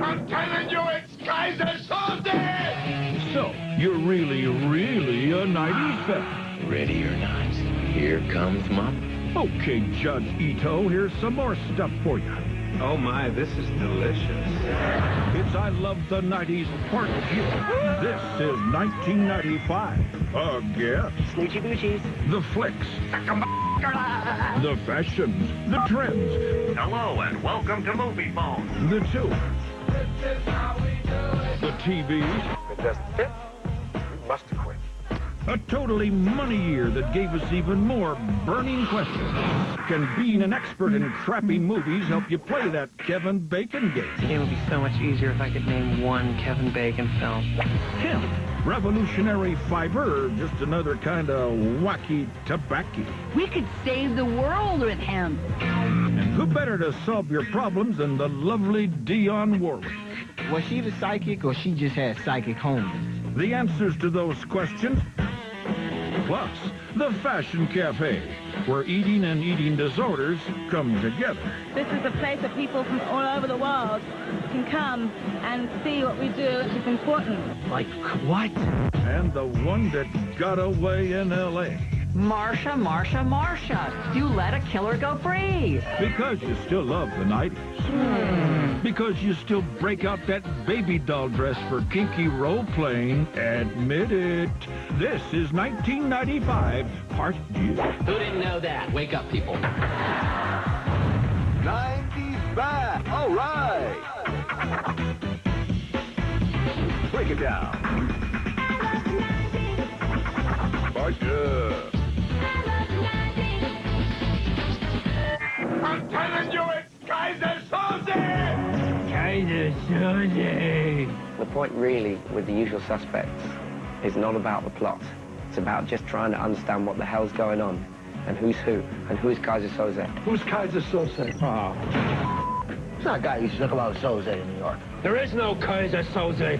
I'm telling you, it's Kaiser Soze! So, you're really a 90s fan. Ready or not, here comes Mama. Okay, Judge Ito, here's some more stuff for you. Oh my, this is delicious. It's I Love the 90s Part 2. This is 1995. Again. Snoochie boochies. The flicks. The fashions. The trends. Hello and welcome to Movie Phone. The two. The TVs. If it doesn't fit, we must have quit. A totally money year that gave us even more burning questions. Can being an expert in crappy movies help you play that Kevin Bacon game? It would be so much easier if I could name one Kevin Bacon film. Hemp, revolutionary fiber, or just another kind of wacky tobacco? We could save the world with hemp. And who better to solve your problems than the lovely Dionne Warwick? Was she the psychic, or she just had psychic homies? The answers to those questions, plus the Fashion Cafe, where eating and eating disorders come together. This is a place that people from all over the world can come and see what we do, which is important. Like what? And the one that got away in L.A. Marsha, Marsha, Marsha, you let a killer go free. Because you still love the 90s. Because you still break out that baby doll dress for kinky role-playing. Admit it. This is 1995, Part 2. Who didn't know that? Wake up, people. 90s back. All right. Break it down. Marsha. I'm telling you, it's Kaiser Soze! Kaiser Soze. The point really with The Usual Suspects is not about the plot. It's about just trying to understand what the hell's going on and who's who and who is Kaiser Soze. Who's Kaiser Soze? It's not a guy who used to talk about Soze in New York. There is no Kaiser Soze.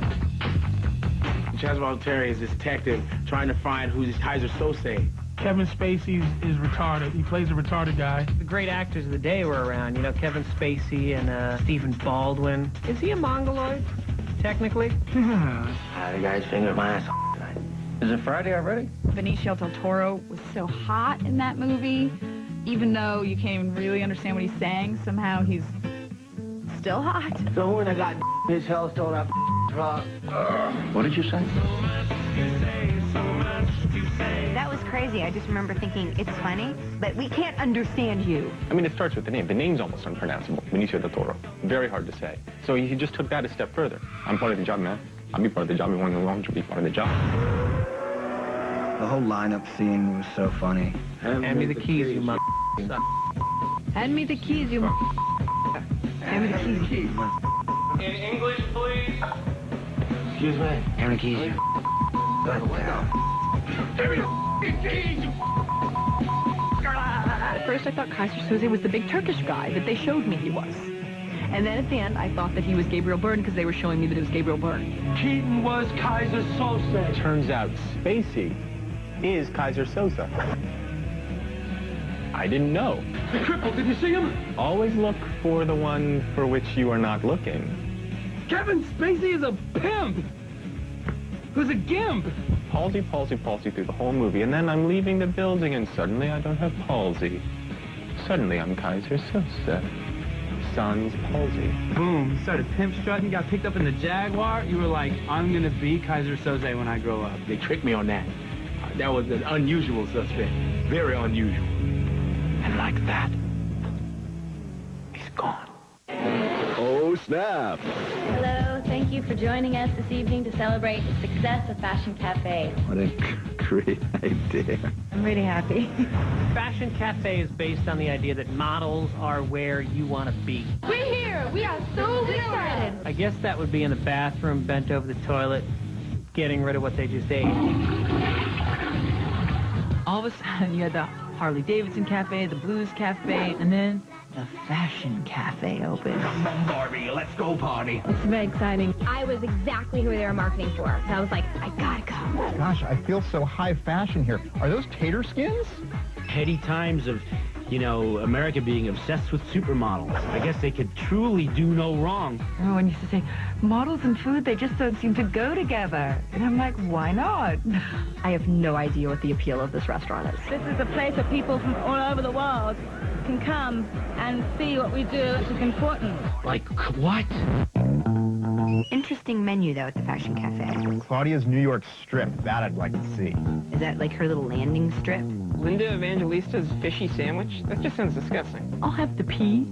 Chaz Valteri is this detective trying to find who's Kaiser Soze. Kevin Spacey is retarded. He plays a retarded guy. The great actors of the day were around, you know, Kevin Spacey and Stephen Baldwin. Is he a mongoloid, technically? The guy's fingered my ass tonight. Is it Friday already? Benicio del Toro was so hot in that movie. Even though you can't even really understand what he's saying, somehow he's still hot. So when I got his hell stone up truck. What did you say? That was crazy. I just remember thinking, it's funny, but we can't understand you. I mean, it starts with the name. The name's almost unpronounceable. Benicio del Toro. Very hard to say. So he just took that a step further. I'm part of the job, man. I'll be part of the job. You want to know to be part of the job. The whole lineup scene was so funny. Hand me the keys, you mother. Hand me the keys, you. Hand me the keys. In English, please. Excuse me. Hand me the keys. At first I thought Kaiser Soze was the big Turkish guy that they showed me he was. And then at the end I thought that he was Gabriel Byrne because they were showing me that it was Gabriel Byrne. Keaton was Kaiser Soze. Turns out Spacey is Kaiser Soze. I didn't know. The cripple, did you see him? Always look for the one for which you are not looking. Kevin Spacey is a pimp. Who's a gimp. Palsy, palsy, palsy through the whole movie, and then I'm leaving the building, and suddenly I don't have palsy. Suddenly I'm Kaiser Soze. Sans palsy. Boom, you started pimp strutting, you got picked up in the Jaguar. You were like, I'm gonna be Kaiser Soze when I grow up. They tricked me on that. That was an unusual suspect. Very unusual. And like that, he's gone. Oh, snap. Hello, thank you for joining us this evening to celebrate the success of Fashion Cafe. What a great idea. I'm really happy. Fashion Cafe is based on the idea that models are where you want to be. We're here. We are so excited. I guess that would be in the bathroom, bent over the toilet, getting rid of what they just ate. All of a sudden you had the Harley Davidson Cafe, the Blues Cafe, and then the Fashion Cafe opened. Come on, Barbie, let's go party. It's very exciting. I was exactly who they were marketing for. So I was like, I gotta go. Gosh, I feel so high fashion here. Are those tater skins? Heady times of you know, America being obsessed with supermodels. I guess they could truly do no wrong. Everyone used to say, models and food, they just don't seem to go together. And I'm like, why not? I have no idea what the appeal of this restaurant is. This is a place where people from all over the world can come and see what we do, which is important. Like, what? Interesting menu, though, at the Fashion Cafe. Claudia's New York strip. That I'd like to see. Is that like her little landing strip? Linda Evangelista's fishy sandwich? That just sounds disgusting. I'll have the pea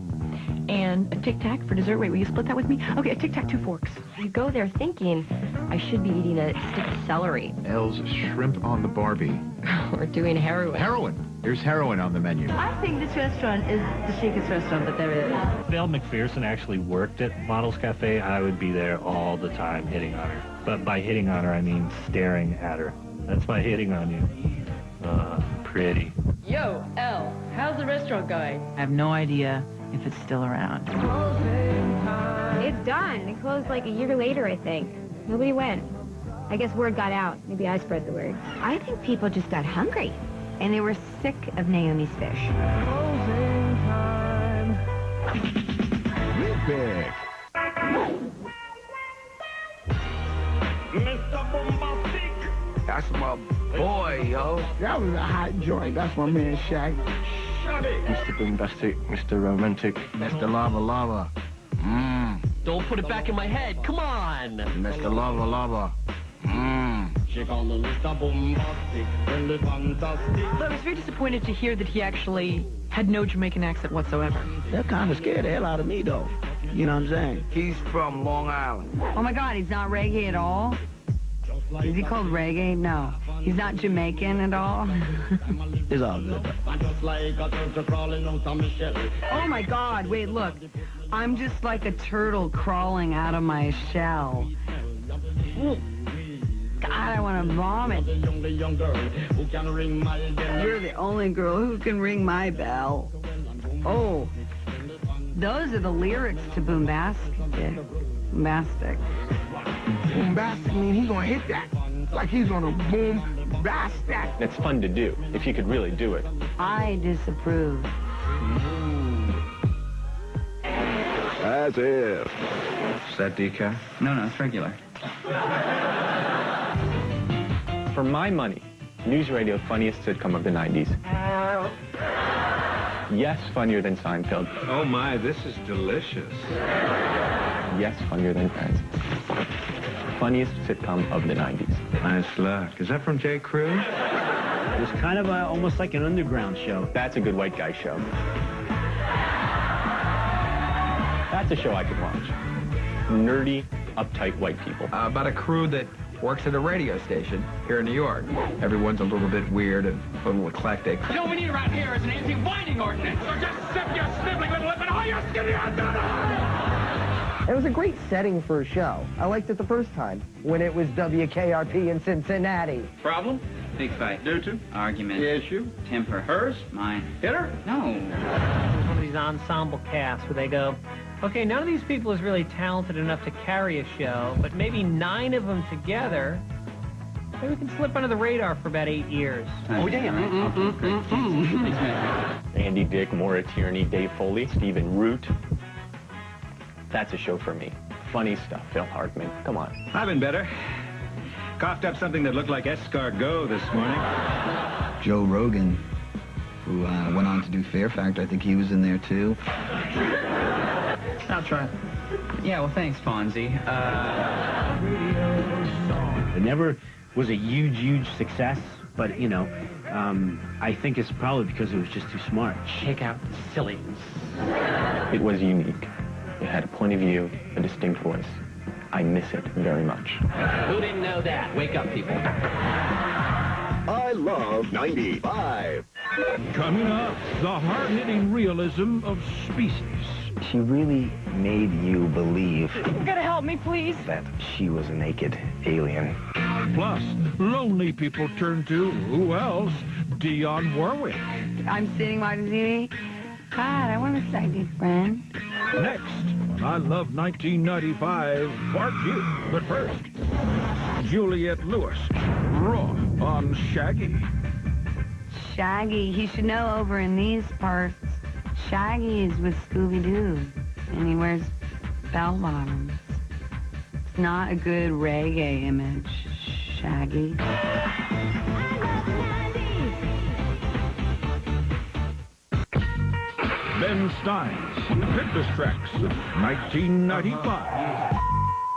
and a Tic Tac for dessert. Wait, will you split that with me? Okay, a Tic Tac, 2 forks. You go there thinking, I should be eating a stick of celery. Elle's shrimp on the Barbie. Or doing heroin. Heroin. There's heroin on the menu. I think this restaurant is the chicest restaurant that there is. If Elle Macpherson actually worked at Models Cafe, I would be there all the time hitting on her. But by hitting on her, I mean staring at her. That's by hitting on you. Pretty. Yo, Elle, how's the restaurant going? I have no idea if it's still around. It's done. It closed like a year later, I think. Nobody went. I guess word got out. Maybe I spread the word. I think people just got hungry, and they were sick of Naomi's fish. Closing time. Real big. Mr. Bombastic. That's my boy, yo. That was a hot joint. That's my man, Shaq. Shut it. Mr. Bombastic, Mr. Romantic, Mr. Lava Lava. Don't put it back in my head. Come on. Mr. Lava Lava. So I was very disappointed to hear that he actually had no Jamaican accent whatsoever. That kind of scared the hell out of me, though. You know what I'm saying? He's from Long Island. Oh my God, he's not reggae at all? Is he called reggae? No. He's not Jamaican at all? It's all good. Oh my God, wait, look. I'm just like a turtle crawling out of my shell. God, I want to vomit. You're the only girl who can ring my bell. Oh, those are the lyrics to Boombastic. Boombastic. Boombastic mean he gonna hit that. Like he's gonna boom blast that. It's fun to do, if you could really do it. I disapprove. As if. Is that decaf? No, it's regular. For my money, News Radio funniest sitcom of the 90s. Yes, funnier than Seinfeld. Oh my, this is delicious. Yes, funnier than Friends. Funniest sitcom of the 90s. Nice luck. Is that from J. Crew? It was kind of almost like an underground show. That's a good white guy show. That's a show I could watch. Nerdy, uptight white people. About a crew that works at a radio station here in New York. Everyone's a little bit weird and a little eclectic. You know what we need around here is an anti-whining ordinance. So just sip your sniveling little lip and haul your skinny It was a great setting for a show. I liked it the first time, when it was WKRP in Cincinnati. Problem? Big fight. Due to? Argument. Issue? Temper. Hers? Mine. Hitter? No. It's one of these ensemble casts where they go, okay, none of these people is really talented enough to carry a show, but maybe 9 of them together, maybe we can slip under the radar for about 8 years. Oh, yeah. Andy Dick, Maura Tierney, Dave Foley, Stephen Root. That's a show for me. Funny stuff, Phil Hartman. Come on. I've been better. Coughed up something that looked like escargot this morning. Joe Rogan, who went on to do Fear Factor, I think he was in there too. I'll try. Yeah, well, thanks, Fonzie. It never was a huge success, but, you know, I think it's probably because it was just too smart. Check out the silliness. It was unique. It had a point of view, a distinct voice. I miss it very much. Who didn't know that? Wake up, people. I love 95. Coming up, the hard-hitting realism of Species. She really made you believe You gotta help me, please. that she was a naked alien. Plus, lonely people turn to, who else? Dionne Warwick. I'm sitting watching TV. God, I want a psychic friend. Next, on I Love 1995, Part 2. But first, Juliette Lewis, raw on Shaggy. Shaggy, he should know over in these parts, Shaggy is with Scooby-Doo, and he wears bell-bottoms. It's not a good reggae image, Shaggy. Ben Stein's Pimpus Tracks, 1995.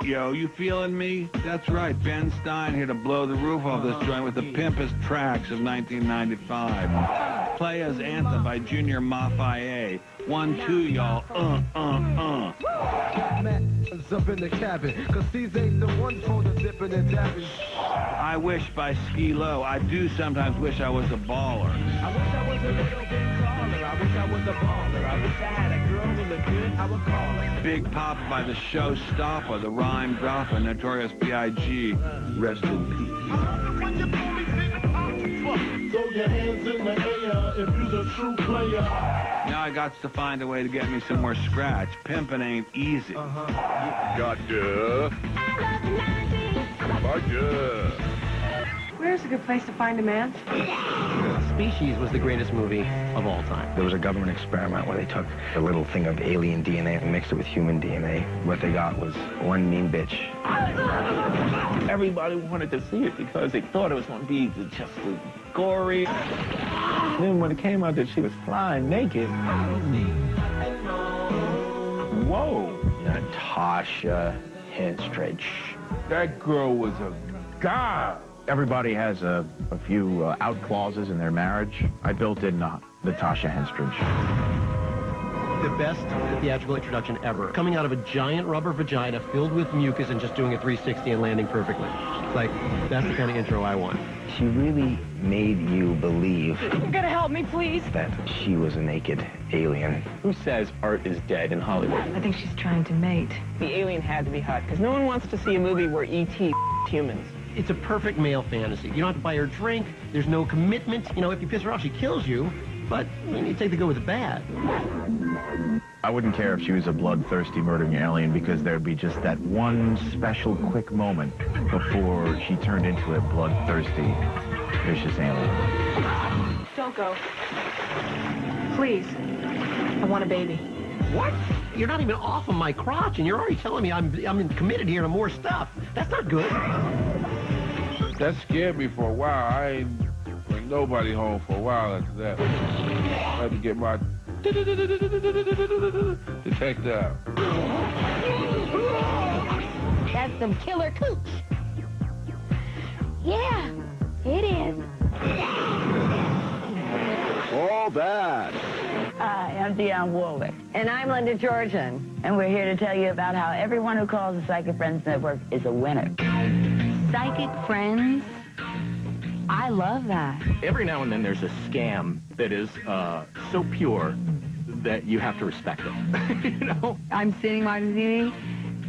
Yo, you feeling me? That's right, Ben Stein here to blow the roof off this joint with the Pimpus Tracks of 1995. Players Anthem by Junior Mafia. 1, 2, y'all. Up in the cabin, cause these ain't the ones for the dipping and dabbing. I Wish by Ski Low. I do sometimes wish I was a baller. I wish I was a little bit taller. I wish I was a baller. I wish I had a girl who looked good. I would call her. Big Pop by the Showstopper, the Rhyme Dropper, Notorious B.I.G. Rest in peace. Throw your hands in the air if you're the true player. Now I got to find a way to get me some more scratch. Pimpin' ain't easy. Gotcha. Gotcha. Where's a good place to find a man? Species was the greatest movie of all time. There was a government experiment where they took a little thing of alien DNA and mixed it with human DNA. What they got was one mean bitch. Everybody wanted to see it because they thought it was going to be just gory. Then when it came out that she was flying naked, whoa. Natasha Henstridge. That girl was a god. Everybody has a few out clauses in their marriage. I built in Natasha Henstridge. The best theatrical introduction ever. Coming out of a giant rubber vagina filled with mucus and just doing a 360 and landing perfectly. It's like, that's the kind of intro I want. She really made you believe You're gonna help me, please? that she was a naked alien. Who says art is dead in Hollywood? I think she's trying to mate. The alien had to be hot, because no one wants to see a movie where E.T. humans. It's a perfect male fantasy. You don't have to buy her a drink. There's no commitment. You know, if you piss her off, she kills you. But you take the good with the bad. I wouldn't care if she was a bloodthirsty murdering alien because there'd be just that one special quick moment before she turned into a bloodthirsty, vicious alien. Don't go. Please. I want a baby. What? You're not even off of my crotch, and you're already telling me I'm committed here to more stuff. That's not good. That scared me for a while. I ain't bring nobody home for a while after that. I had to get my detect out. That's some killer cooch. Yeah, it is. All that. Hi, I'm Dionne Warwick. And I'm Linda Georgian. And we're here to tell you about how everyone who calls the Psychic Friends Network is a winner. Psychic Friends? I love that. Every now and then there's a scam that is so pure that you have to respect it. You know? I'm sitting watching TV.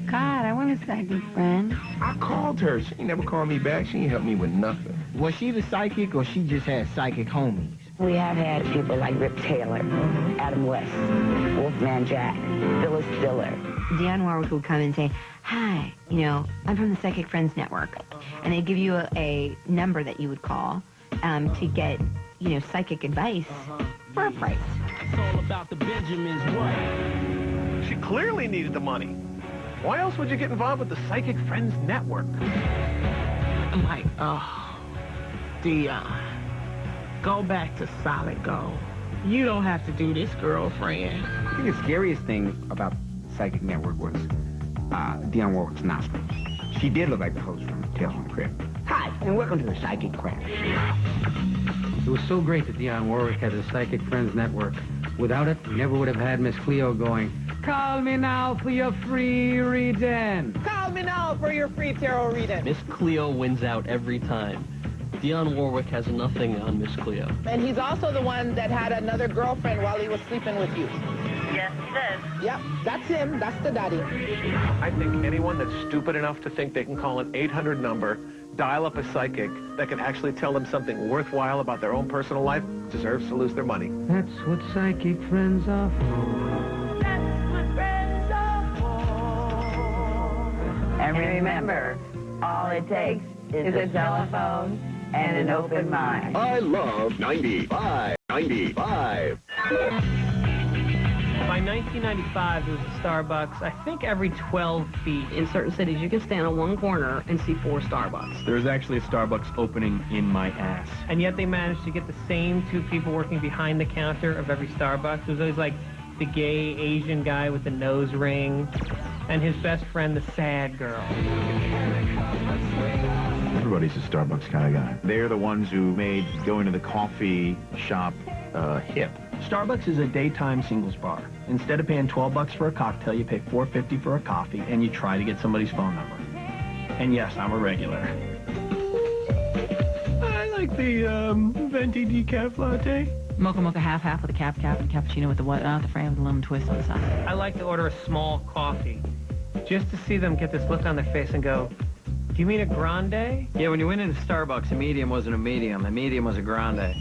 God, I want a psychic friend. I called her. She never called me back. She ain't helped me with nothing. Was she the psychic or she just had psychic homies? We have had people like Rip Taylor, Adam West, Wolfman Jack, Phyllis Diller. Dionne Warwick would come and say, hi, I'm from the Psychic Friends Network. And they'd give you a number that you would call to get, psychic advice for a price. It's all about the Benjamins, what? She clearly needed the money. Why else would you get involved with the Psychic Friends Network? I'm like, Dionne, go back to solid gold. You don't have to do this, girlfriend. I think the scariest thing about Psychic Network was Dionne Warwick's nostrils. She did look like the host from Tales from the Crypt. Hi, and welcome to the Psychic Craft. It was so great that Dionne Warwick had the Psychic Friends Network. Without it, we never would have had Miss Cleo going, call me now for your free reading. Call me now for your free tarot reading. Miss Cleo wins out every time. Dionne Warwick has nothing on Miss Cleo. And he's also the one that had another girlfriend while he was sleeping with you. Yes, he does. Yep, that's him. That's the daddy. I think anyone that's stupid enough to think they can call an 800 number, dial up a psychic that can actually tell them something worthwhile about their own personal life deserves to lose their money. That's what psychic friends are for. And remember, all it takes is a telephone and an open mind. I love 95. 95. By 1995, there was a Starbucks, I think, every 12 feet. In certain cities, you can stand on one corner and see 4 Starbucks. There's actually a Starbucks opening in my ass. And yet they managed to get the same 2 people working behind the counter of every Starbucks. It was always like the gay Asian guy with the nose ring and his best friend, the sad girl. Everybody's a Starbucks kind of guy. They're the ones who made going to the coffee shop hip. Starbucks is a daytime singles bar. Instead of paying $12 for a cocktail, you pay $4.50 for a coffee, and you try to get somebody's phone number. And yes, I'm a regular. I like the venti decaf latte. Mocha mocha half with a cap and cappuccino with the whatnot, the frame with the lemon twist on the side. I like to order a small coffee just to see them get this look on their face and go, do you mean a grande? Yeah, when you went into Starbucks, a medium wasn't a medium. A medium was a grande.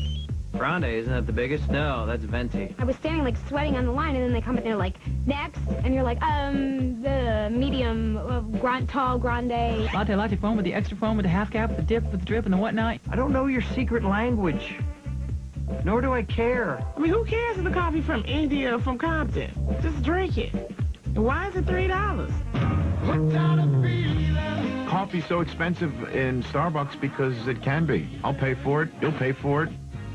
Grande, isn't that the biggest? No, that's venti. I was standing like sweating on the line, and then they come and they're like, next, and you're like, the medium, tall grande. Latte foam with the extra foam with the half cap, with the dip, with the drip, and the whatnot. I don't know your secret language. Nor do I care. I mean, who cares if the coffee from India or from Compton? Just drink it. And why is it $3? Coffee's so expensive in Starbucks because it can be. I'll pay for it. You'll pay for it.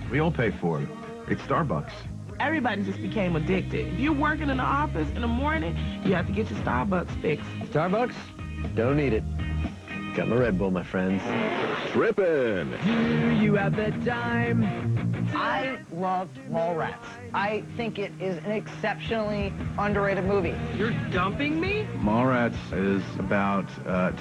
We all pay for it. It's Starbucks. Everybody just became addicted. If you're working in the office in the morning, you have to get your Starbucks fix. Starbucks? Don't need it. Got my Red Bull, my friends. Trippin'. Do you have the time? I loved Mallrats. I think it is an exceptionally underrated movie. You're dumping me? Mallrats is about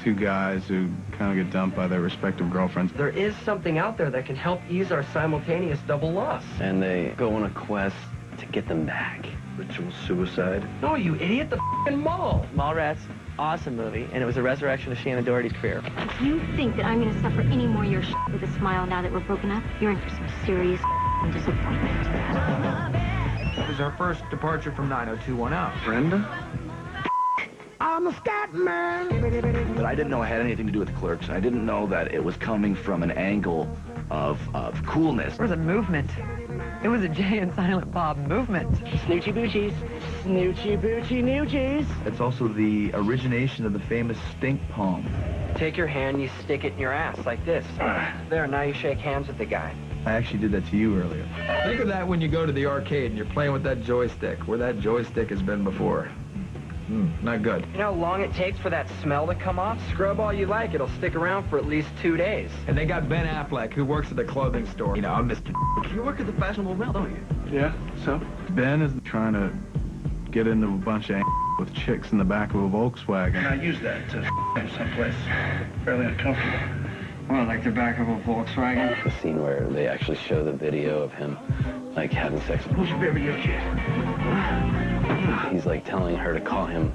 2 guys who kind of get dumped by their respective girlfriends. There is something out there that can help ease our simultaneous double loss. And they go on a quest to get them back. Ritual suicide. No, you idiot, the f***ing mall. Mallrats, awesome movie, and it was a resurrection of Shannon Doherty's career. If you think that I'm going to suffer any more of your shit with a smile now that we're broken up, you're in for some serious disappointment. That was our first departure from 90210. Brenda? I'm a scat man. But I didn't know it had anything to do with Clerks. I didn't know that it was coming from an angle of coolness. It was a movement. It was a Jay and Silent Bob movement. Snoochie boochies. Snoochie boochie noochies. It's also the origination of the famous stink palm. Take your hand, you stick it in your ass like this. There, now you shake hands with the guy. I actually did that to you earlier. Think of that when you go to the arcade and you're playing with that joystick, where that joystick has been before. Not good. You know how long it takes for that smell to come off? Scrub all you like, it'll stick around for at least 2 days. And they got Ben Affleck, who works at the clothing store. You know, I'm Mr. You work at the Fashionable Mill, don't you? Yeah, so? Ben is trying to get into a bunch of with chicks in the back of a Volkswagen. And I use that to someplace fairly uncomfortable. Well, like the back of a Volkswagen? The scene where they actually show the video of him, like, having sex. Who's your favorite new kid? He's, like, telling her to call him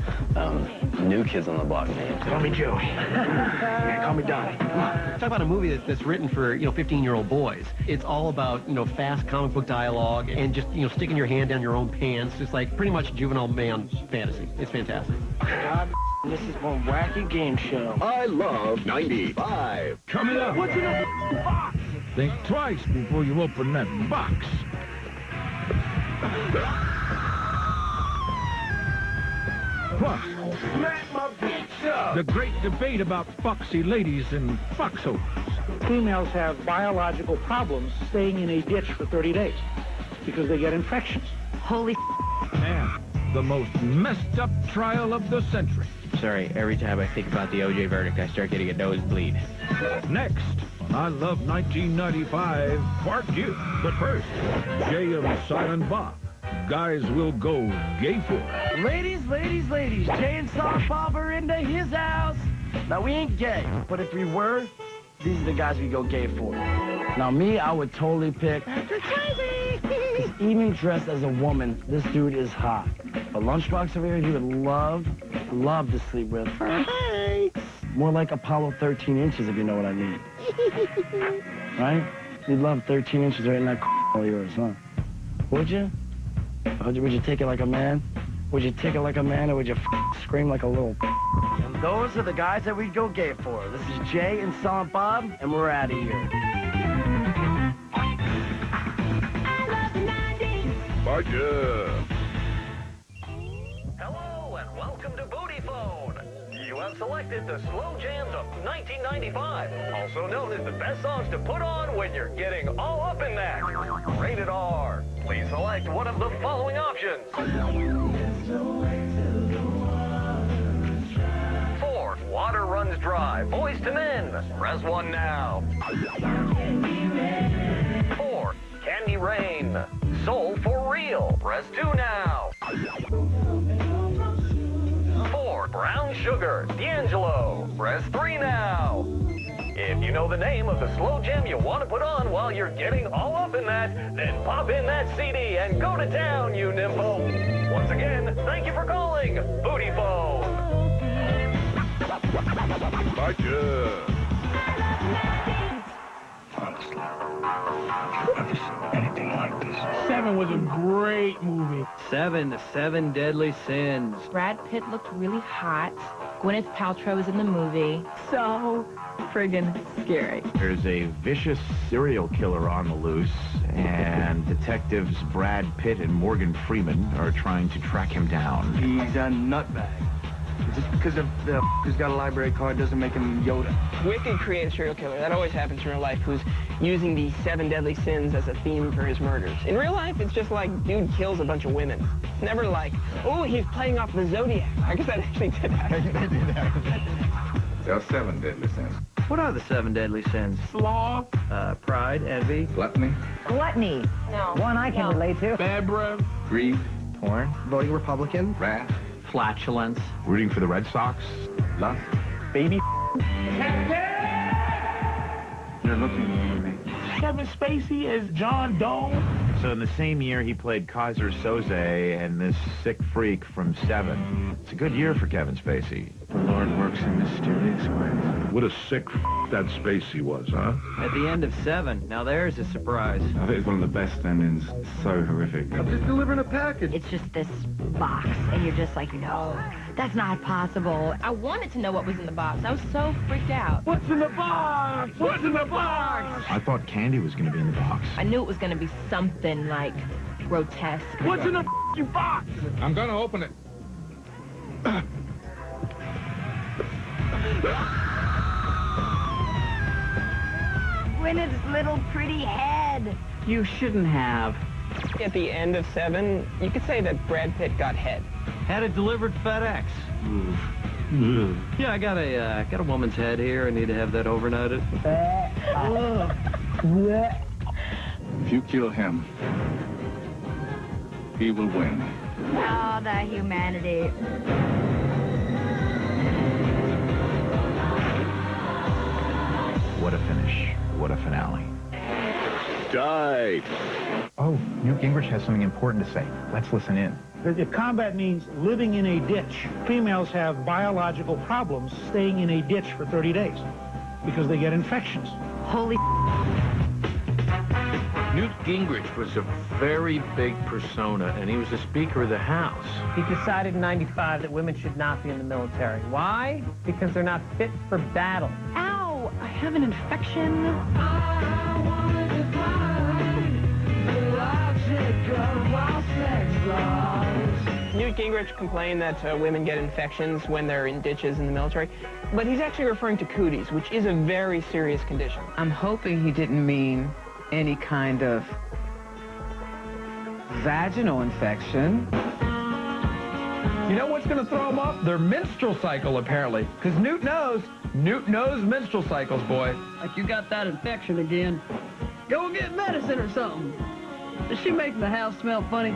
New Kids on the Block names. Call me Joey. Yeah, call me Donnie. Talk about a movie that's written for, 15-year-old boys. It's all about, fast comic book dialogue and just, sticking your hand down your own pants. It's like pretty much juvenile man fantasy. It's fantastic. God, this is one wacky game show. I love 95. Coming up. What's in the box? Think twice before you open that box. Plus, Smack my bitch up. the great debate about foxy ladies and foxholes. Females have biological problems staying in a ditch for 30 days because they get infections. Holy And the most messed up trial of the century. Sorry, every time I think about the OJ verdict, I start getting a nosebleed. Next on I Love 1995, Part 2. But first, Jay and Silent Bob. Guys will go gay for. Ladies, Jay and Silent Bob are into his house. Now, we ain't gay, but if we were, these are the guys we go gay for. Now, me, I would totally pick... You're crazy! Because even dressed as a woman, this dude is hot. A lunchbox over here, he would love to sleep with. Thanks! More like Apollo 13 inches, if you know what I mean. Right? You'd love 13 inches right in that of yours, huh? Would you? Would you take it like a man? Would you take it like a man, or would you scream like a little? And those are the guys that we'd go gay for. This is Jay and Silent Bob, and we're out of here. Budget. Hello and welcome to Booty Phone. You have selected the slow jams of 1995, also known as the best songs to put on when you're getting all up in that. Rated R. Please select one of the following options. 4. Water Runs Dry. Boys to Men. Press 1 now. 4. Candy Rain. Soul for Real. Press 2 now. 4. Brown Sugar. D'Angelo. Press 3 now. If you know the name of the slow jam you want to put on while you're getting all up in that, then pop in that CD and go to town, you nympho. Once again, thank you for calling Booty Phone. Budget. Honestly, I've never seen anything like this. 7 was a great movie. 7, The 7 Deadly Sins. Brad Pitt looked really hot. Gwyneth Paltrow was in the movie. So friggin' scary. There's a vicious serial killer on the loose, and detectives Brad Pitt and Morgan Freeman are trying to track him down. He's a nutbag. Just because the who's got a library card doesn't make him Yoda. Wicked creative serial killer. That always happens in real life, who's using the 7 deadly sins as a theme for his murders. In real life, it's just like, dude kills a bunch of women. Never like, oh, he's playing off the Zodiac. I guess that actually did happen. There are 7 deadly sins. What are the 7 deadly sins? Sloth. Pride, envy. Gluttony. Gluttony. No. One I can relate to. Bad breath. Greed. Porn. Voting Republican. Wrath. Flatulence. Rooting for the Red Sox. Lust. Baby. You're looking for me. Kevin Spacey as John Doe. So in the same year, he played Kaiser Soze and this sick freak from 7. It's a good year for Kevin Spacey. The Lord works in mysterious ways. What a sick that Spacey was, huh? At the end of 7. Now there's a surprise. I think it's one of the best endings. So horrific. I'm just delivering a package. It's just this box, and you're just like, no, that's not possible. I wanted to know what was in the box. I was so freaked out. What's in the box? What's in the box? I thought candy was going to be in the box. I knew it was going to be something like grotesque. What's in the box? I'm going to open it. Gwyneth's little pretty head. You shouldn't have. At the end of 7, you could say that Brad Pitt got head. Had it delivered FedEx. Yeah, I got a woman's head here. I need to have that overnighted. If you kill him, he will win. Oh, the humanity. What a finish. What a finale. Tight. Oh, Newt Gingrich has something important to say. Let's listen in. If combat means living in a ditch, females have biological problems staying in a ditch for 30 days because they get infections. Holy Newt Gingrich was a very big persona, and he was the Speaker of the House. He decided in 95 that women should not be in the military. Why? Because they're not fit for battle. Ow! I have an infection. Newt Gingrich complained that women get infections when they're in ditches in the military, but he's actually referring to cooties, which is a very serious condition. I'm hoping he didn't mean any kind of vaginal infection. You know what's going to throw them off? Their menstrual cycle, apparently. Because Newt knows menstrual cycles, boy. Like you got that infection again. Go get medicine or something. Is she making the house smell funny?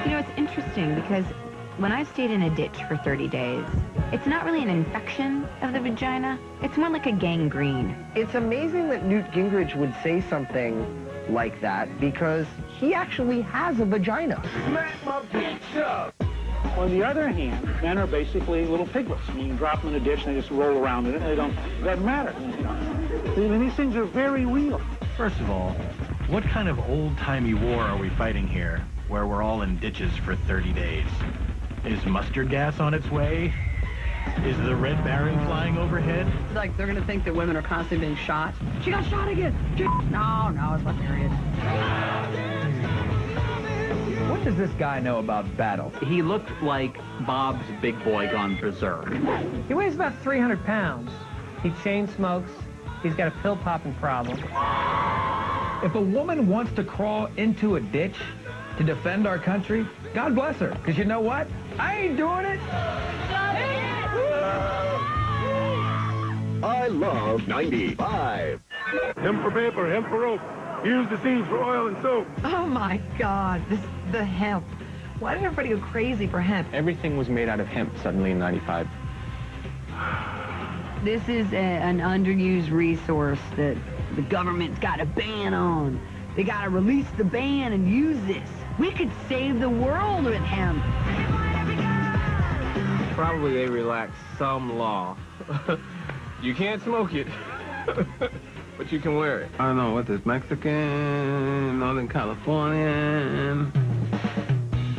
You know, it's interesting because when I've stayed in a ditch for 30 days, it's not really an infection of the vagina. It's more like a gangrene. It's amazing that Newt Gingrich would say something like that because he actually has a vagina. Smack my bitch up! On the other hand, men are basically little piglets. You can drop them in a ditch and they just roll around in it. It doesn't matter. You know? These things are very real. First of all, what kind of old-timey war are we fighting here, where we're all in ditches for 30 days? Is mustard gas on its way? Is the Red Baron flying overhead? Like, they're going to think that women are constantly being shot. She got shot again. No, it's my period. What does this guy know about battle? He looked like Bob's big boy gone berserk. He weighs about 300 pounds. He chain smokes. He's got a pill-popping problem. If a woman wants to crawl into a ditch to defend our country, God bless her. Because you know what? I ain't doing it. I love 95. Hemp for paper, hemp for rope. Use the seeds for oil and soap. Oh, my God. The hemp. Why did everybody go crazy for hemp? Everything was made out of hemp suddenly in 95. This is an underused resource that the government's got a ban on. They got to release the ban and use this. We could save the world with hemp. Probably they relaxed some law. You can't smoke it, but you can wear it. I don't know what this Mexican, Northern Californian.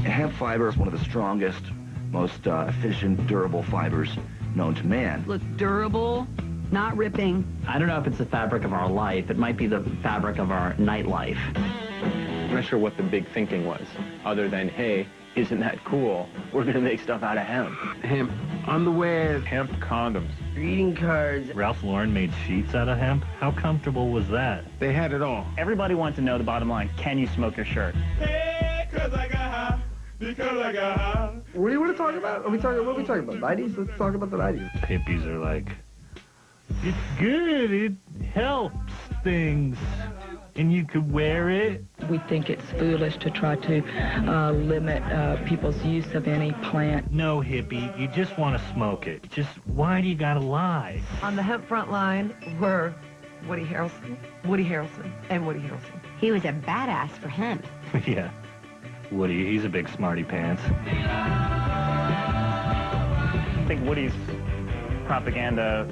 Hemp fiber is one of the strongest, most efficient, durable fibers known to man. Look, durable, not ripping. I don't know if it's the fabric of our life. It might be the fabric of our nightlife. I'm not sure what the big thinking was, other than, hey, isn't that cool? We're going to make stuff out of hemp. Hemp underwear. Hemp condoms. Greeting cards. Ralph Lauren made sheets out of hemp? How comfortable was that? They had it all. Everybody wants to know the bottom line. Can you smoke your shirt? Hey, 'cause I got high. Because I got high. What do you want to talk about? What are we talking about? 90s? Let's talk about the 90s. Hippies are like, it's good, it helps things, and you could wear it. We think it's foolish to try to limit people's use of any plant. No, hippie, you just want to smoke it. Just, why do you gotta lie? On the hemp front line were Woody Harrelson, and Woody Harrelson. He was a badass for hemp. Yeah. Woody, he's a big smarty pants. I think Woody's propaganda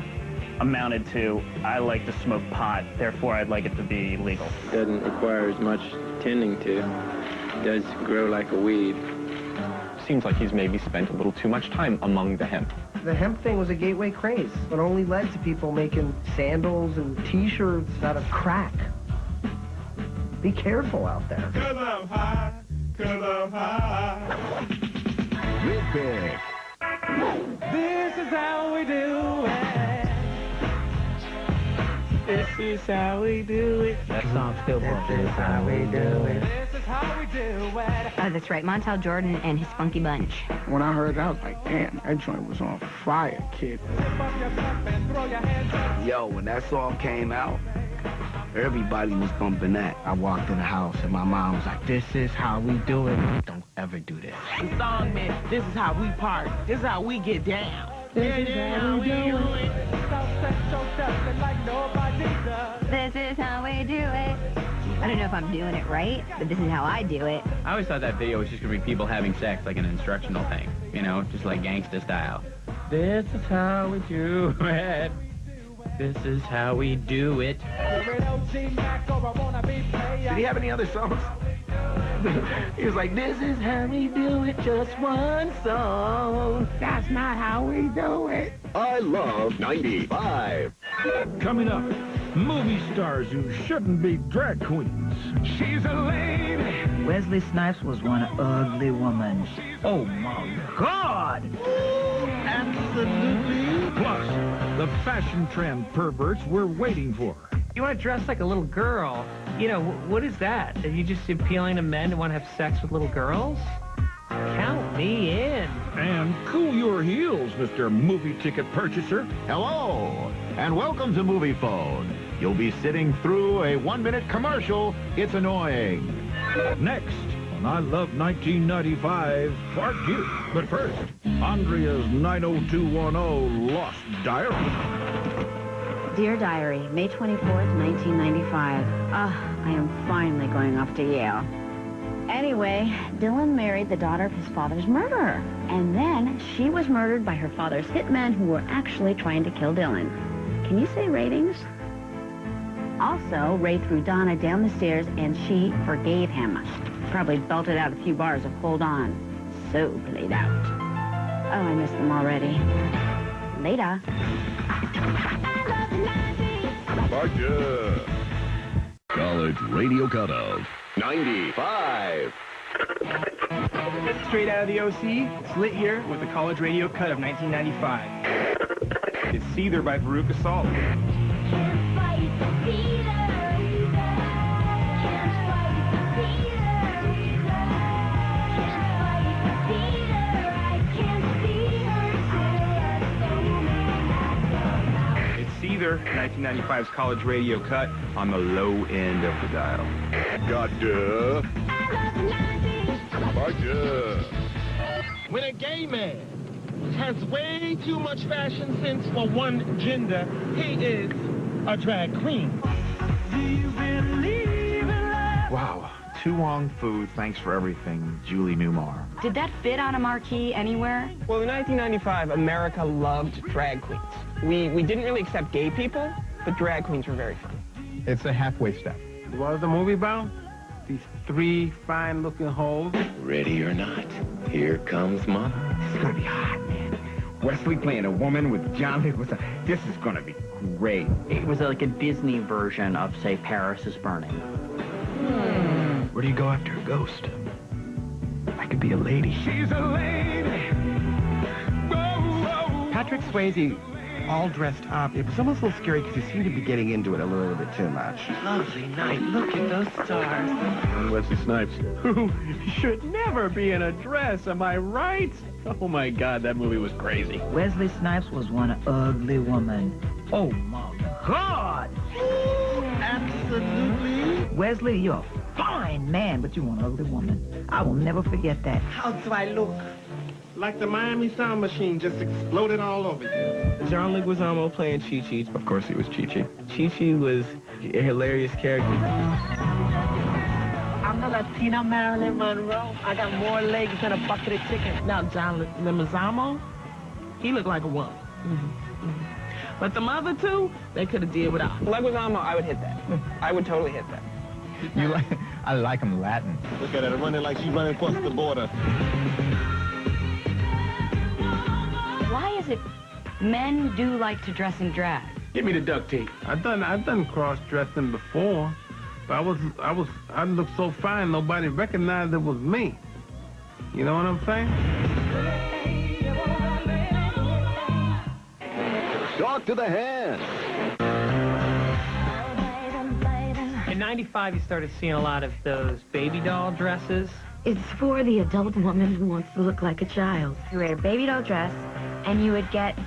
amounted to, I like to smoke pot, therefore I'd like it to be legal. Doesn't require as much tending to. It does grow like a weed. Seems like he's maybe spent a little too much time among the hemp. The hemp thing was a gateway craze. It only led to people making sandals and T-shirts out of crack. Be careful out there. 'Cause I'm high. 'Cause I'm high. Live big. This is how we do it. This is how we do it. That song's still bumping. This is how we do it. This is how we do it. Oh, that's right, Montel Jordan and his Funky Bunch. When I heard that, I was like, damn, that joint was on fire, kid. Yo, when that song came out, everybody was bumping that. I walked in the house and my mom was like, this is how we do it. Don't ever do this. The song meant, this is how we party. This is how we get down. This is how we do it. This is how we do it. I don't know if I'm doing it right, but this is how I do it. I always thought that video was just going to be people having sex, like an instructional thing. You know, just like gangsta style. This is how we do it. This is how we do it. Did he have any other songs? He was like, this is how we do it, just one song. That's not how we do it. I love 95. Coming up, movie stars who shouldn't be drag queens. She's a lady. Wesley Snipes was one ugly woman. Oh, my God. Absolutely. Plus, the fashion trend perverts we're waiting for. You want to dress like a little girl. You know, what is that? Are you just appealing to men who want to have sex with little girls? Count me in. And cool your heels, Mr. Movie Ticket Purchaser. Hello, and welcome to Movie Phone. You'll be sitting through a 1-minute commercial. It's annoying. Next on I Love 1995, Part 2. But first, Andrea's 90210 Lost Diary. Dear Diary, May 24th, 1995. I am finally going off to Yale. Anyway, Dylan married the daughter of his father's murderer. And then she was murdered by her father's hitmen who were actually trying to kill Dylan. Can you say ratings? Also, Ray threw Donna down the stairs and she forgave him. Probably belted out a few bars of Hold On. So played out. Oh, I miss them already. Later. Roger. College radio cutoff. 95. Straight out of the OC, it's Lit here with the College Radio Cut of 1995. It's Seether by Veruca Salt. It's Seether, 1995's College Radio Cut on the low end of the dial. Gotcha. Roger. When a gay man has way too much fashion sense for one gender, he is a drag queen. Wow. Tu Wong Fu, thanks for everything, Julie Newmar. Did that fit on a marquee anywhere? Well, in 1995, America loved drag queens. We didn't really accept gay people, but drag queens were very fun. It's a halfway step. What was the movie about? These three fine-looking hoes. Ready or not, here comes Mama. This is gonna be hot, man. Wesley playing a woman with John Nicholas. This is gonna be great. It was like a Disney version of, say, Paris is Burning. Where do you go after a ghost? I could be a lady. She's a lady. Patrick Swayze, all dressed up. It was almost a little scary because he seemed to be getting into it a little bit too much. Lovely night. Look at those stars. And Wesley Snipes. Who should never be in a dress, am I right? Oh, my God, that movie was crazy. Wesley Snipes was one ugly woman. Oh, my God! Absolutely. Wesley, you're a fine man, but you're an ugly woman. I will never forget that. How do I look? Like the Miami Sound Machine just exploded all over you. John Leguizamo playing Chi-Chi. Of course he was Chi-Chi. Chi-Chi was a hilarious character. I'm the Latina Marilyn Monroe. I got more legs than a bucket of chicken. Now, John Leguizamo, he looked like a woman. But the other two, they could have did without. Leguizamo, I would hit that. I would totally hit that. I like him Latin. Look at her running like she's running across the border. Why is it men do like to dress in drag? Give me the duct tape. I've done cross-dressing before, but I looked so fine nobody recognized it was me. You know what I'm saying? Talk to the hand. In 95, you started seeing a lot of those baby doll dresses. It's for the adult woman who wants to look like a child. You wear a baby doll dress, and you would get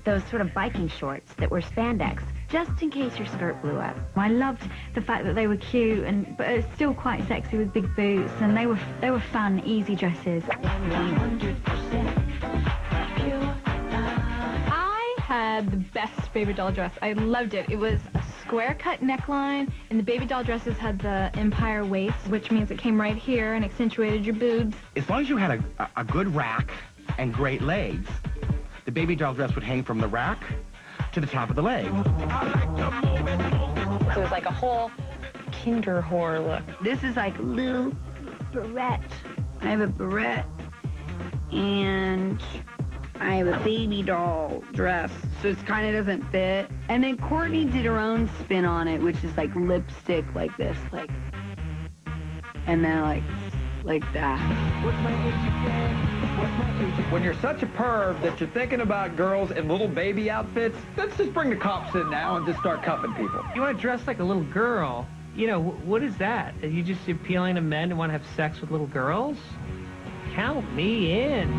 those sort of biking shorts that were spandex, just in case your skirt blew up. I loved the fact that they were cute, but it's still quite sexy with big boots, and they were fun, easy dresses. I had the best baby doll dress. I loved it. It was a square cut neckline, and the baby doll dresses had the empire waist, which means it came right here and accentuated your boobs. As long as you had a good rack and great legs, the baby doll dress would hang from the rack to the top of the leg. So it was like a whole Kinder whore look. This is like a little barrette. I have a barrette, and I have a baby doll dress, so it kind of doesn't fit. And then Courtney did her own spin on it, which is like lipstick like this, like, and then like that. When you're such a perv that you're thinking about girls in little baby outfits, let's just bring the cops in now and just start cuffing people. You want to dress like a little girl. You know, what is that? Are you just appealing to men who want to have sex with little girls? Count me in.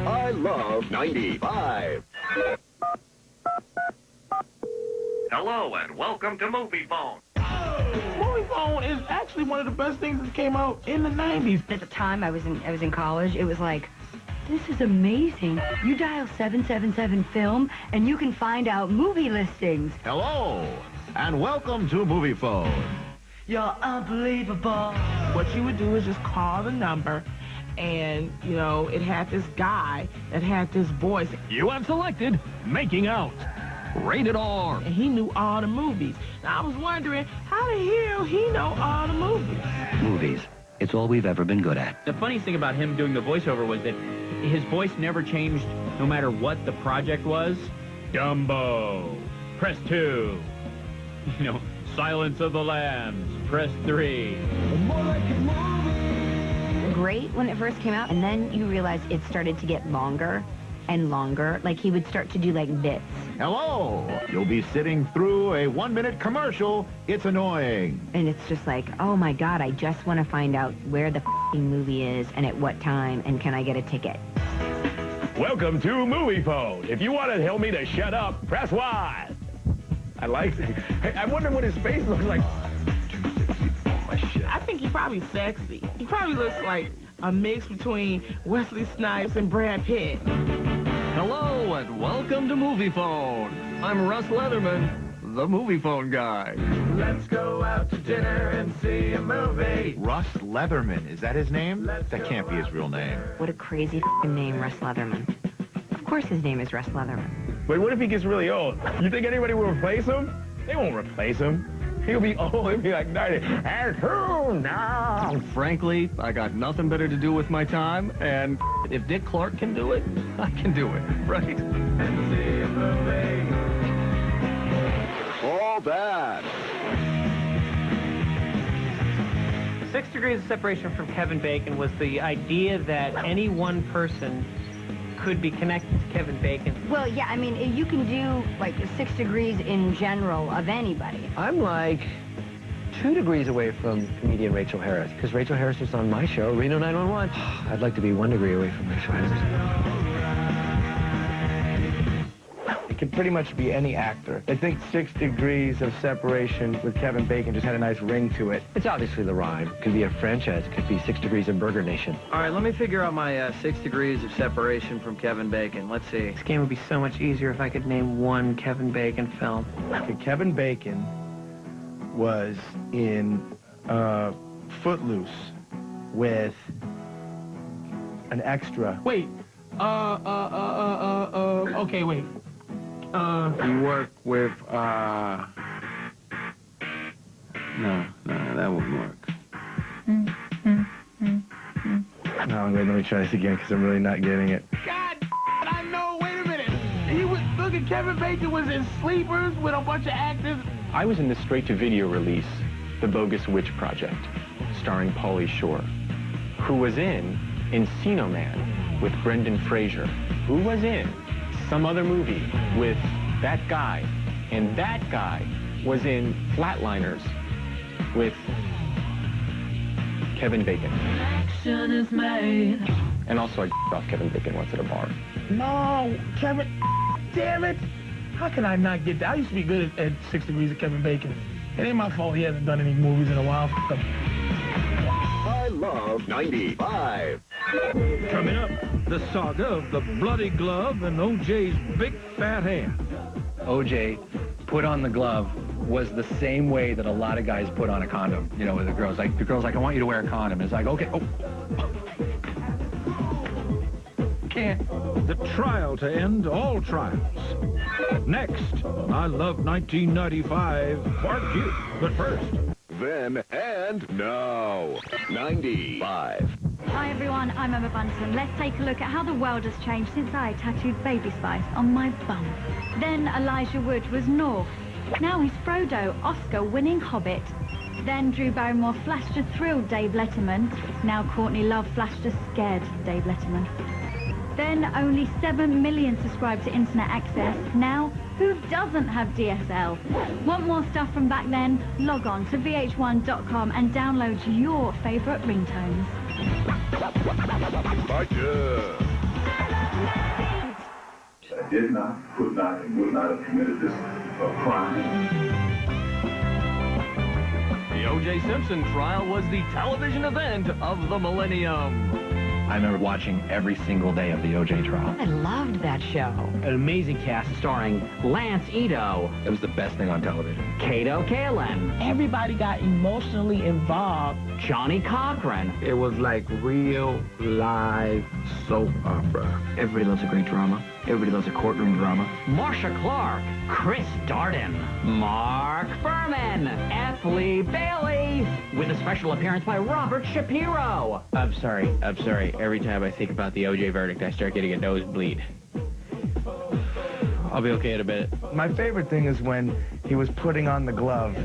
I love 95. Hello and welcome to Movie Phone. Movie phone is actually one of the best things that came out in the 90s. At the time I was in college, it was like, this is amazing. You dial 777 film and you can find out movie listings. Hello, and welcome to Movie Phone. You're unbelievable. What you would do is just call the number, and, you know, it had this guy that had this voice. You have selected Making Out. Rated R. And he knew all the movies. Now, I was wondering, how the hell he know all the movies? Movies. It's all we've ever been good at. The funniest thing about him doing the voiceover was that his voice never changed no matter what the project was. Dumbo, press 2. You know, Silence of the Lambs, press 3. Great when it first came out, and then you realize it started to get longer and longer. Like, he would start to do, like, bits. Hello! You'll be sitting through a 1-minute commercial. It's annoying. And it's just like, oh, my God, I just want to find out where the f***ing movie is and at what time, and can I get a ticket? Welcome to Movie Phone. If you want to tell me to shut up, press Y. I like it. Hey, I wonder what his face looks like. I think he's probably sexy. He probably looks like a mix between Wesley Snipes and Brad Pitt. Hello and welcome to Movie Phone. I'm Russ Leatherman, the Movie Phone guy. Let's go out to dinner and see a movie. Russ Leatherman, is that his name? That can't be his real name. What a crazy f***ing name, Russ Leatherman. Of course his name is Russ Leatherman. But what if he gets really old? You think anybody will replace him? They won't replace him. He'll be old. He'll be like 90. And who now? Frankly, I got nothing better to do with my time, and if Dick Clark can do it, I can do it, right? And see a movie. All that. 6 Degrees of Separation from Kevin Bacon was the idea that any one person could be connected to Kevin Bacon. Well, yeah, I mean, you can do, like, 6 degrees in general of anybody. I'm like 2 degrees away from comedian Rachel Harris, because Rachel Harris was on my show, Reno 911. I'd like to be 1 degree away from Rachel Harris. It could pretty much be any actor. I think 6 Degrees of Separation with Kevin Bacon just had a nice ring to it. It's obviously the rhyme. It could be a franchise. It could be 6 Degrees of Burger Nation. All right, let me figure out my 6 Degrees of Separation from Kevin Bacon. Let's see. This game would be so much easier if I could name one Kevin Bacon film. Okay, Kevin Bacon was in Footloose with an extra. Wait. Okay, wait. You work with, no, that wouldn't work. No, wait, let me try this again, because I'm really not getting it. God, I know. Wait a minute. Look at Kevin Bacon was in Sleepers with a bunch of actors. I was in the straight-to-video release, The Bogus Witch Project, starring Pauly Shore, who was in Encino Man with Brendan Fraser, who was in some other movie with that guy, and that guy was in Flatliners with Kevin Bacon. Action is made. And also I off Kevin Bacon once at a bar. No, Kevin, damn it. How can I not get that? I used to be good at 6 Degrees of Kevin Bacon. It ain't my fault he hasn't done any movies in a while. I love 95. Coming up, the saga of the bloody glove and O.J.'s big fat hand. O.J. put on the glove was the same way that a lot of guys put on a condom. You know, the girl's like, I want you to wear a condom. It's like, okay, oh. Can't. The trial to end all trials. Next, I Love 1995, Part 2. But first. Then and now, 95. Hi everyone, I'm Emma Bunton. Let's take a look at how the world has changed since I tattooed Baby Spice on my bum. Then Elijah Wood was North. Now he's Frodo, Oscar-winning Hobbit. Then Drew Barrymore flashed a thrilled Dave Letterman. Now Courtney Love flashed a scared Dave Letterman. Then only 7 million subscribed to internet access. Now, who doesn't have DSL? Want more stuff from back then? Log on to vh1.com and download your favourite ringtones. I did not, could not, and would not have committed this crime. The O.J. Simpson trial was the television event of the millennium. I remember watching every single day of the O.J. trial. I loved that show. An amazing cast starring Lance Ito. It was the best thing on television. Kato Kalin. Everybody got emotionally involved. Johnny Cochran. It was like real live soap opera. Everybody loves a great drama. Everybody loves a courtroom drama. Marcia Clark, Chris Darden, Mark Furman, F. Lee Bailey, with a special appearance by Robert Shapiro. I'm sorry. Every time I think about the O.J. verdict, I start getting a nosebleed. I'll be okay in a minute. My favorite thing is when he was putting on the glove.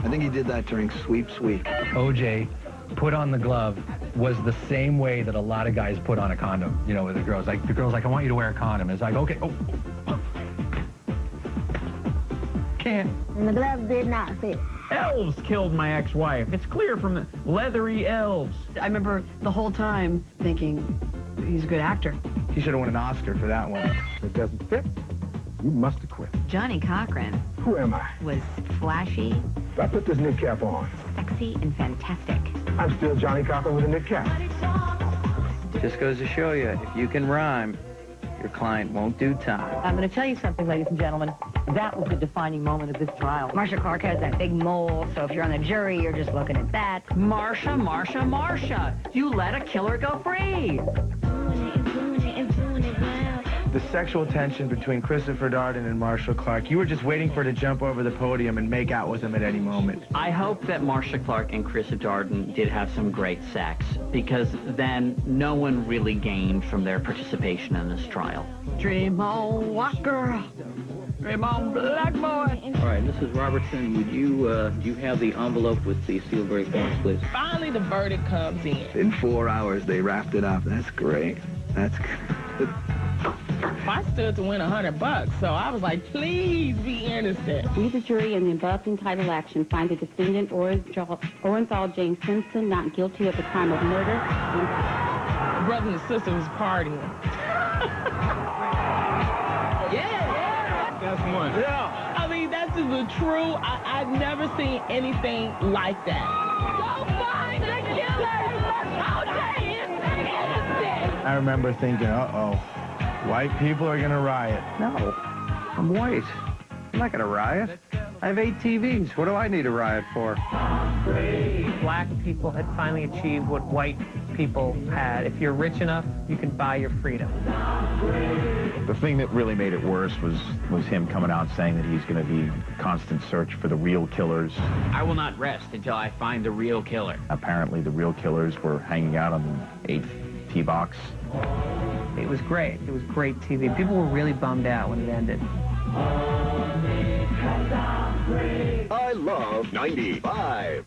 I think he did that during Sweeps Week. O.J. put on the glove was the same way that a lot of guys put on a condom, you know, with the girls. Like, the girl's like, I want you to wear a condom. It's like, okay, oh. Can't. And the glove did not fit. Elves killed my ex-wife. It's clear from the leathery elves. I remember the whole time thinking, he's a good actor. He should have won an Oscar for that one. If it doesn't fit, you must have quit. Johnny Cochran. Who am I? Was flashy. I put this knit cap on. Sexy and fantastic. I'm still Johnny Cochran with a knit cap. Just goes to show you, if you can rhyme, your client won't do time. I'm going to tell you something, ladies and gentlemen. That was the defining moment of this trial. Marcia Clark has that big mole, so if you're on the jury, you're just looking at that. Marcia, you let a killer go free. The sexual tension between Christopher Darden and Marcia Clark, you were just waiting for her to jump over the podium and make out with him at any moment. I hope that Marcia Clark and Chris Darden did have some great sex, because then no one really gained from their participation in this trial. Dream on, white girl. Dream on, black boy. All right, Mrs. Robertson, would you have the envelope with the sealed forms, please? Finally, the verdict comes in. In 4 hours, they wrapped it up. That's great. That's good. I stood to win $100, so I was like, please be innocent. We, the jury, in the above entitled action, find the defendant, Orenthal James Simpson, not guilty of the crime of murder. Brother and sister was partying. Yeah. That's one. Yeah. I mean, that's just the truth. I've never seen anything like that. Go find the killer! O.J. is innocent! I remember thinking, uh-oh. White people are gonna riot. No, I'm white. I'm not gonna riot. I have 8 TVs. What do I need a riot for? Black people had finally achieved what white people had. If you're rich enough, you can buy your freedom. The thing that really made it worse was him coming out saying that he's going to be in constant search for the real killers. I will not rest until I find the real killer. Apparently the real killers were hanging out on the 8th tee box. It was great. It was great TV. People were really bummed out when it ended. I love 95.